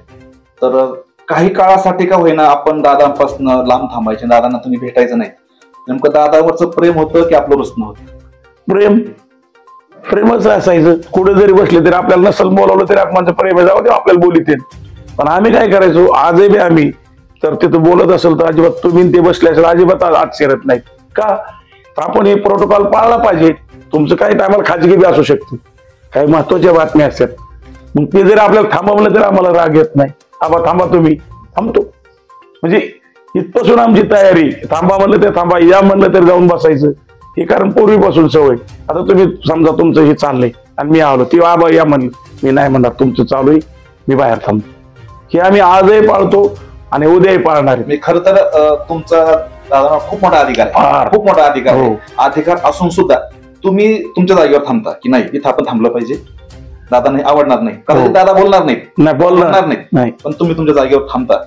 तर काही काळासाठी का होईना आपण दादांपासून लांब थांबायचे, दादांना तुम्ही भेटायचं नाही. नेमकं दादावरचं प्रेम होतं की आपलं रुसणं होतं? प्रेमच असायचं. कुठे जरी बसले तरी आपल्याला नसल बोलावलं तरी आपण प्रेम जाऊ दे आपल्याला बोलित. पण आम्ही काय करायचो, आजही बी आम्ही तर तिथं बोलत असेल तर अजिबात तुम्ही ते बसले असेल अजिबात आत शिरत नाहीत. का आपण हे प्रोटोकॉल पाळला पाहिजे. तुमचं काही टायमाला खाजगी बी असू शकते, काही महत्वाच्या बातम्या असतात, मग ते जर आपल्याला थांबवलं तरी आम्हाला राग येत नाही. आबा थांबा, तुम्ही थांबतो. म्हणजे इथपासून आमची तयारी, थांबा म्हणलं तर थांबा, या म्हणलं तर जाऊन बसायचं. हे कारण पूर्वीपासून सवय. आता तुम्ही समजा तुमचं हे चाललंय आणि मी आलो, ती आबा या म्हणलं, मी नाही म्हणणार, तुमचं चालू आहे, मी बाहेर थांबतो. हे आम्ही आजही पाळतो आणि उद्याही पाळणार. मी खर तर तुमचा दादा खूप मोठा अधिकार आहे, खूप मोठा अधिकार आहे. अधिकार असून सुद्धा तुम्ही तुमच्या जागेवर थांबता की नाही, इथं आपण थांबलं पाहिजे, दादा नाही आवडणार नाही, कारण दादा बोलणार बोलणार नाही, पण तुम्ही तुमच्या जागेवर थांबता.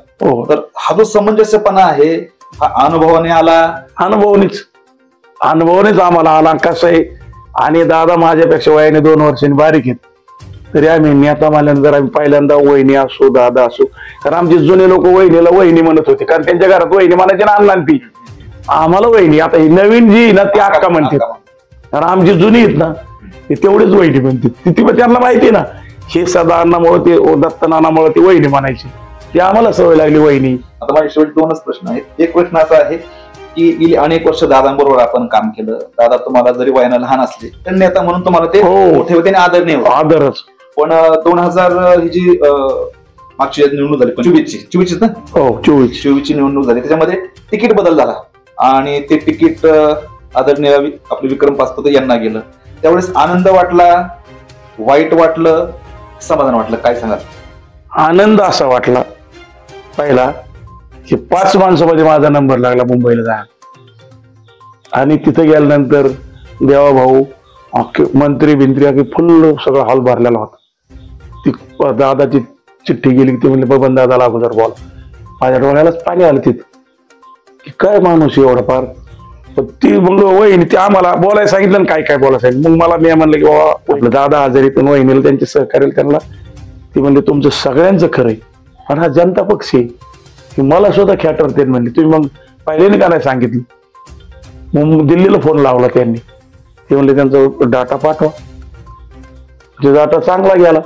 तर हा जो समंजस्यपणा आहे हा अनुभवाने आला, अनुभवानेच आम्हाला आला. कसं आहे, आणि दादा माझ्यापेक्षा वयाने 2 वर्षांनी बारीक आहेत, तरी आम्ही नेता मानल्यानंतर आम्ही पहिल्यांदा वहिनी असो दादा असो, कारण आमचे जुने लोक वहिनीला वहिनी म्हणत होते, कारण त्यांच्या घरात वहिनी म्हणायची ना अण्णा ती, आम्हाला वहिनी. आता ही नवीन जी ना ती अक्का म्हणते, कारण आमची जुनी आहेत ना ती तेवढीच वहिनी म्हणते. ती त्यांना माहिती ना, हे सदा अण्णामुळे ते दत्त नानामुळे ती वहिनी म्हणायची, ती आम्हाला सवय लागली वहिनी. आता माझे शेवटी 2च प्रश्न आहेत. एक प्रश्न असा आहे की गेली अनेक वर्ष दादांबरोबर आपण काम केलं, दादा तुम्हाला जरी वयानं लहान असले तर नेता म्हणून तुम्हाला ते मोठे होते आणि आदर नाही, आदरच. पण 2000 ही जी मागची निवडणूक झाली 24ची ना, 24ची निवडणूक झाली, त्याच्यामध्ये तिकीट बदल झाला आणि ते तिकीट आदरणीय आपले विक्रम पाचपते यांना गेलं. त्यावेळेस आनंद वाटला, वाईट वाटलं, समाधान वाटलं, काय सांगाल? आनंद असा वाटला पहिला की 5 माणसामध्ये माझा नंबर लागला मुंबईला जा, आणि तिथे गेल्यानंतर देवा भाऊ अख्खे मंत्री बिंत्री अख्खे फुल सगळा हॉल भरलेला होता. ती दादाची चिठ्ठी गेली की ते म्हणले बबन दादाला अगोदर बोला. माझ्या डोळ्यालाच पाणी आलं तिथं की काय माणूस एवढा फार. ती मग वहिनी ते आम्हाला बोलायला सांगितलं काय काय बोलायला सांगितलं. मग मला मी म्हणलं की बाबा आपलं दादा आजारी, पण वहिनीला त्यांचे सहकार्य त्यांना ती म्हणले तुमचं सगळ्यांचं खरंय, आणि हा जनता पक्ष आहे की मला सुद्धा खेटरते म्हणले. तुम्ही मग पहिल्याने का नाही सांगितलं. मग दिल्लीला फोन लावला त्यांनी, ते म्हणले त्यांचा डाटा पाठवा. ते डाटा चांगला गेला.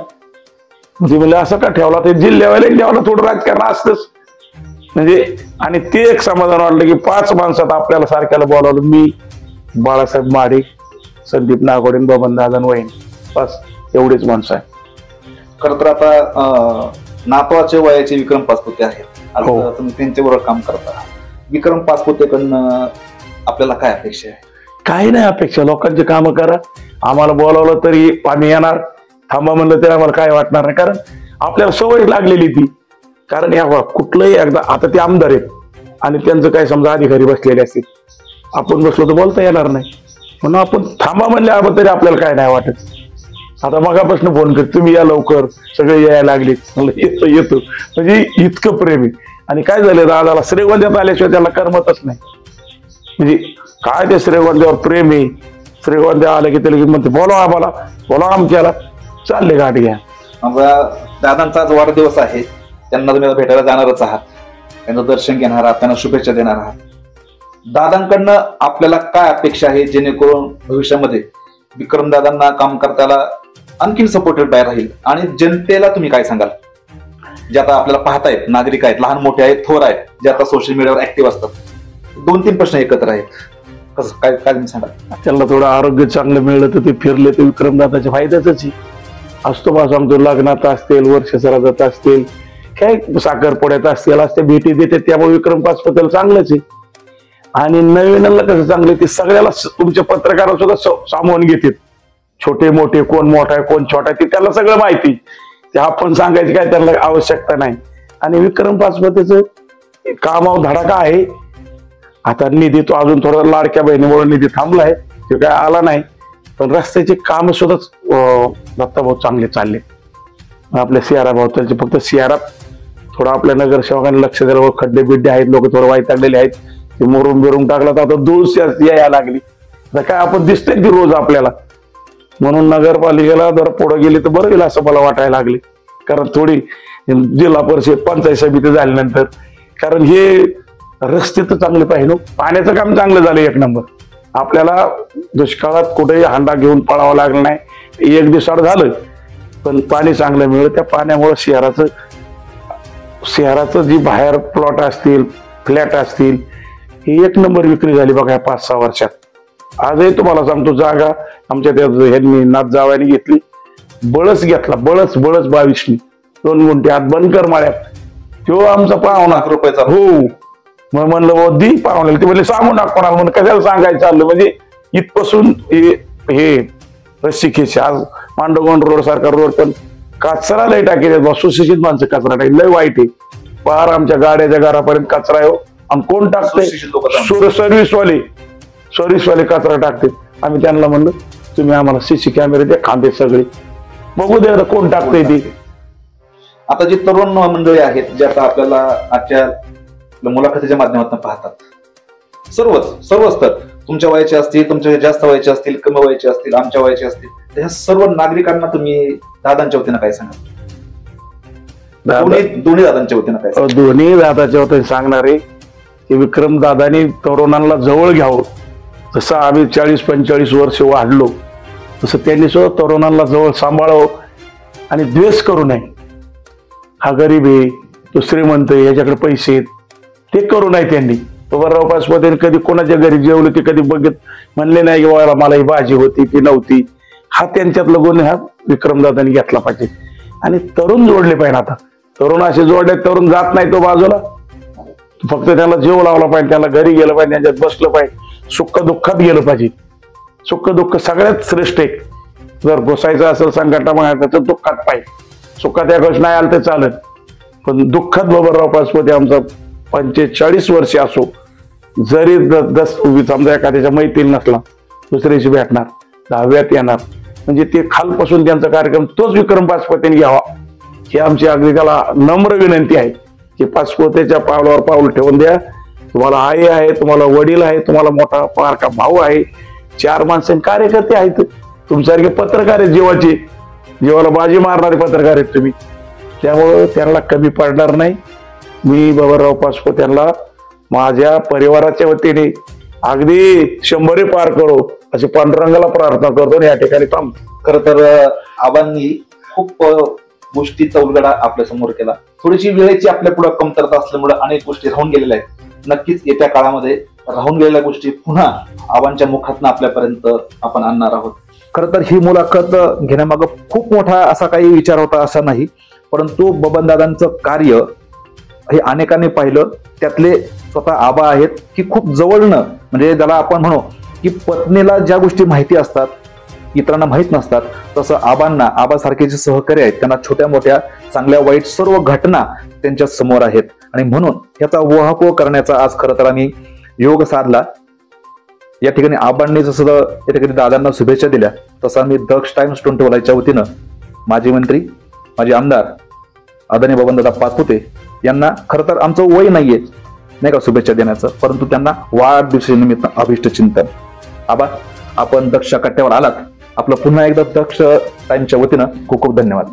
ते म्हणले असं का ठेवला, ते जिल्ह्यावाले ठेवला, थोडं राजकारण असतंच म्हणजे. आणि ते एक समाधान वाटलं की 5 माणसात आपल्याला सारख्याला बोलावलं. मी, बाळासाहेब माडे, संदीप नागोडे, बबन दादा, वहिनी, बस एवढेच माणसं आहे. खरं तर आता नातवाचे वयाचे विक्रम पाचपुते आहेत, आता हो. तुम्ही त्यांच्याबरोबर काम करता. विक्रम पाचपुतेकडनं आपल्याला काय अपेक्षा आहे? काही नाही अपेक्षा, लोकांची कामं करा. आम्हाला बोलावलं तरी आम्ही येणार, थांबा म्हणलं तरी आम्हाला काय वाटणार नाही, कारण आपल्याला सवय लागलेली ती. कारण या कुठलंही एकदा आता ते आमदार आहेत आणि त्यांचं काय समजा अधिकारी बसलेले असतील, आपण बसलो तर बोलता येणार नाही, म्हणून आपण थांबा म्हणले तरी आपल्याला काय नाही वाटत. आता मगापासून फोन कर, तुम्ही या लवकर, सगळे यायला लागले, येतो येतो, म्हणजे इतकं प्रेम आहे. आणि काय झालं, दादाला श्रीगोंद्यात आल्याशिवाय त्याला करमतच नाही. म्हणजे काय ते श्रीगोंद्यावर प्रेम आहे. श्रीगोंद्या आलं की त्याला म्हणते बोला आम्हाला, बोला आमच्याला, चालले गाठ घ्या. दादांचा आज वाढदिवस आहे, त्यांना तुम्ही भेटायला जाणारच आहात, त्यांचं दर्शन घेणार आहात, त्यांना शुभेच्छा देणार आहात. दादांकडनं आपल्याला काय अपेक्षा आहे जेणेकरून भविष्यामध्ये विक्रम दादांना काम करताना आणखीन सपोर्टेड राहील? आणि जनतेला तुम्ही काय सांगाल, जे आता आपल्याला पाहतायत, नागरिक आहेत, लहान मोठे आहेत, थोर आहेत, जे आता सोशल मीडियावर ऍक्टिव्ह असतात. 2-3 प्रश्न एकत्र आहेत, कसं काय काय तुम्ही सांगाल? त्यांना थोडं आरोग्य चांगलं मिळलं तर ते फिरले तर विक्रमदादाच्या फायद्याच आहे. असतो बा सांगतो, लग्नात असतील, वर्षसराजात असतील, काय साखरपुड्यात असते भेटी देते, त्यामुळे विक्रम पाचपतेला चांगलंच आहे. आणि नवीनाला कसं चांगलं, ते सगळ्याला तुमच्या पत्रकारांना सुद्धा सामावून घेतात. छोटे मोठे, कोण मोठा आहे कोण छोटा आहे ते त्याला सगळं माहिती, ते आपण सांगायची काय त्यांना आवश्यकता नाही. आणि विक्रम पाचपतेचं कामावर धडाका आहे. आता निधी तो अजून थोडा लाडक्या बहिणीमुळे निधी थांबलाय, ते काय आला नाही, पण रस्त्याचे काम सुद्धा दत्ताभाऊ चांगले चालले. आपल्या सियारा भाऊ फक्त सियारात थोडं आपल्या नगरसेवकांनी लक्ष द्यायला, खड्डे बिड्डे आहेत, लोक थोडं वैतागलेले आहेत, ते मोरून बिरून टाकला तर आता धूळ यायला लागली. आता काय आपण दिसतंय ती रोज आपल्याला, म्हणून नगरपालिकेला जर पुढे गेली तर बरं येईल असं मला वाटायला लागले. कारण थोडी जिल्हा परिषद पंचायत समिती झाल्यानंतर, कारण हे रस्ते तर चांगले पाहिजे, पाण्याचं काम चांगलं झालं 1 नंबर. आपल्याला दुष्काळात कुठेही हांडा घेऊन पळावं लागलं नाही, 1 दिवसाड झालं, पण पाणी चांगलं मिळलं. त्या पाण्यामुळे शहराचं जी बाहेर प्लॉट असतील, फ्लॅट असतील, ही 1 नंबर विक्री झाली बघा 5-6 वर्षात. आजही तुम्हाला सांगतो, जागा आमच्या त्या ह्यांनी नाथ जावयाने घेतली, बळच घेतला, बळच 22नी 2 गुंठे आत बनकर माळ्यात. तो आमचा पाहुणा ₹1,00,000 हो. मग म्हणलं बाबा दी पाहुणे, ते म्हणजे सांगू नका कोणाला, म्हणून कशाला सांगायचं चाललं. म्हणजे इथपासून हे रस्सीखेच आज मांडवगण रोड सारखा रोड, पण कचरा लय टाकेल, सुशिक्षित माणसं कचरा टाकेल, लय वाईट आहे. पार आमच्या गाड्याच्या घरापर्यंत कचरा आहे. आणि कोण टाकते? सर्व्हिसवाले कचरा टाकते. आम्ही त्यांना म्हणलं तुम्ही आम्हाला सीसी कॅमेरे द्या, खांबे सगळे बघू द्या कोण टाकतंय ते. आता जी तरुण मंडळी आहेत, जे आता आपल्याला आजच्या मुलाखतीच्या माध्यमातून पाहतात, सर्व स्तर, तुमच्या वयाचे असतील, तुमच्या जास्त वयाचे असतील, कमी वयाचे असतील, आमच्या वयाचे असतील, तर ह्या सर्व नागरिकांना तुम्ही दादांच्या वतीनं काय सांगाल? दोन्ही दादांच्या वतीनं काय? दोन्ही दादाच्या वतीने सांगणार आहे की विक्रम दादानी तरुणांना जवळ घ्यावं. जसं आम्ही 40-45 वर्ष वाढलो, तसं त्यांनी सुद्धा तरुणांना जवळ सांभाळावं आणि द्वेष करू नये. हा गरीब आहे, तो श्रीमंत आहे, याच्याकडे पैसे आहेत, ते करू नये त्यांनी. बबनराव पाचपते कधी कोणाच्या घरी जेवलं ते कधी बघत म्हणले नाही की मला ही भाजी होती ती नव्हती. हा त्यांच्यातला गुण हा विक्रमदादांनी घेतला पाहिजे. आणि तरुण जोडले पाहिजे. आता तरुण असे जोडले, तरुण जात नाही तो बाजूला, फक्त त्याला जीव लावला पाहिजे, त्याला घरी गेलं पाहिजे, त्यांच्यात बसलं पाहिजे, सुख दुःखात गेलं पाहिजे. सुख दुःख सगळ्यात श्रेष्ठ एक. जर घुसायचं असेल संकटा मग तर दुःखात पाहिजे, सुखात या गोष्ट नाही आलं तर चालेल, पण दुःखात बबनराव पाचपुते आमचा 45 वर्षे असो, जरी समजा एखाद्याच्या मैत्री नसला दुसऱ्याशी भेटणार, 10व्यात येणार, म्हणजे ते खालपासून त्यांचा कार्यक्रम तोच विक्रम पाचपुतेने घ्यावा ही आमची अगदी त्याला नम्र विनंती आहे की पाचपुतेच्या पावलावर पाऊल ठेवून द्या. तुम्हाला आई आहे, तुम्हाला वडील आहे, तुम्हाला मोठा पारखा भाऊ आहे, 4 माणसं कार्यकर्ते आहेत, तुमच्यासारखे पत्रकार आहेत, जीवाला बाजी मारणारे पत्रकार आहेत तुम्ही. त्यामुळं त्यांना कमी पडणार नाही. मी बबनराव पाचपुते यांना माझ्या परिवाराच्या वतीने अगदी 100 पार करो अशी पांडुरंगाला प्रार्थना करतो आणि या ठिकाणी थांबतो. खरं तर आबांनी खूप गोष्टीचा उलगडा आपल्या समोर केला. थोडीशी वेळेची आपल्या पुढे कमतरता असल्यामुळे अनेक गोष्टी राहून गेलेल्या आहेत. नक्कीच येत्या काळामध्ये राहून गेलेल्या गोष्टी पुन्हा आबांच्या मुखातनं आपल्यापर्यंत आपण आणणार आहोत. खरं तर ही मुलाखत घेण्यामागं खूप मोठा असा काही विचार होता असं नाही, परंतु बबनदादांचं कार्य हे अनेकांनी पाहिलं. त्यातले स्वतः आबा आहेत की खूप जवळनं, म्हणजे ज्याला आपण म्हणू की पत्नीला ज्या गोष्टी माहिती असतात इतरांना माहीत नसतात, तसं आबासारखे जे सहकारी आहेत त्यांना छोट्या मोठ्या चांगल्या वाईट सर्व घटना त्यांच्या समोर आहेत. आणि म्हणून याचा उहापोह करण्याचा आज खरं तर आम्ही योग साधला. या ठिकाणी आबांनी जसं या ठिकाणी दादांना शुभेच्छा दिल्या, तसं आम्ही दक्ष टाइम्स 21 वतीनं माजी मंत्री, माजी आमदार आदरणीय बबनदादा पाचपुते यांना खरं तर आमचं वय नाहीये नाही का शुभेच्छा देण्याचं, परंतु त्यांना वाढदिवसानिमित्त अभिष्ट चिंतन. आबा, आपण दक्षच्या कट्ट्यावर आलात, आपलं पुन्हा एकदा दक्ष टाइमच्या वतीनं खूप खूप धन्यवाद.